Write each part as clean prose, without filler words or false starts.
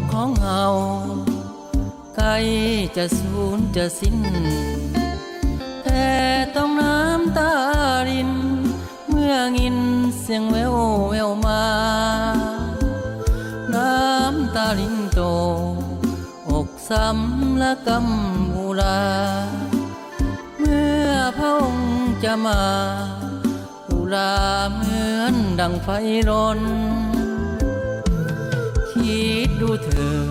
กของเฮาใกล้จะสูญจะสิ้นแต่ต้องน้ำตารินเมื่อยินเสียงแววแววมาน้ำตารินโตอกซ้ำละกำอุราเมื่อพระองค์จะมาอุราเหมือนดังไฟรนคิดดูเถิด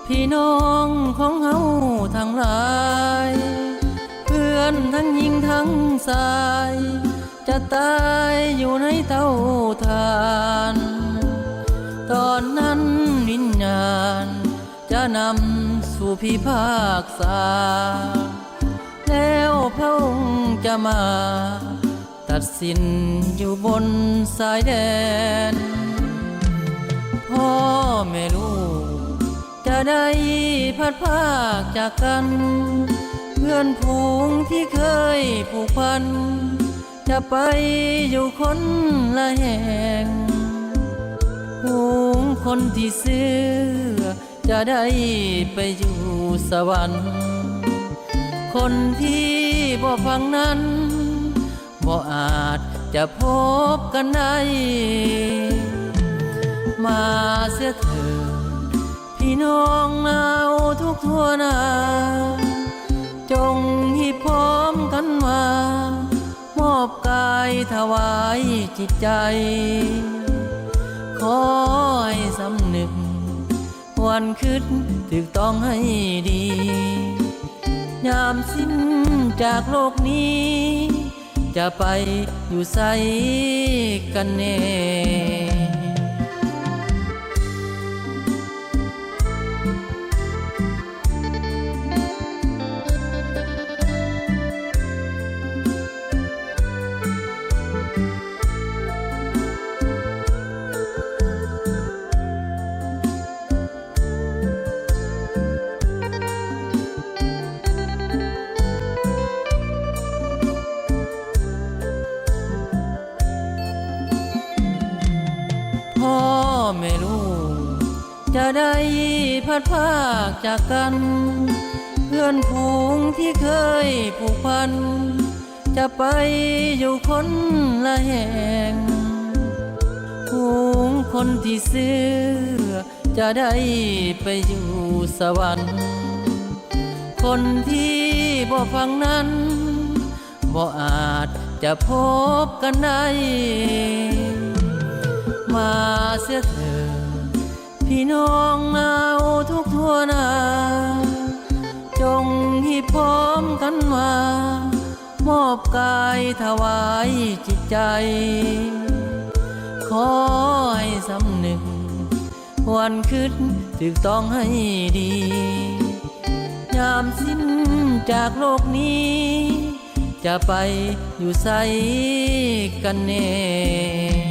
พี่น้องของเฮาทั้งหลายเพื่อนทั้งหญิงทั้งชายจะตายอยู่ในเตาถ่านตอนนั้นวิญญาณจะนำสู่พิพากษาแล้วพระองค์จะมาตัดสินอยู่บนสายแดนพ่อแม่ลูกจะได้พัดพากจากกันเพื่อนฝูงที่เคยผูกพันจะไปอยู่คนละแห่งฝูงคนที่เสื่อจะได้ไปอยู่สวรรค์คนที่บ่ฟังนั้นบ่อาจจะพบกันได้มาเสียเถิดพี่น้องเราทุกทั่วหน้าจงฮิพร้อมกันมามอบกายถวายจิตใจขอให้สำนึกวันคืนถูกต้องให้ดียามสิ้นจากโลกนี้จะไปอยู่ไสกันแน่พ่อแม่ลูกจะได้พัดพากจากกันเพื่อนฝูงที่เคยผูกพันจะไปอยู่คนละแห่งฝูงคนที่เสื่อจะได้ไปอยู่สวรรค์คนที่บ่ฟังนั้นบ่อาจจะพบกันได้มาเสียเถิดพี่น้องเราทุกทั่วหน้าจงฮิพร้อมกันมามอบกายถวายจิตใจขอให้สำนึกวันคืนถูกต้องให้ดียามสิ้นจากโลกนี้จะไปอยู่ไสกันแน่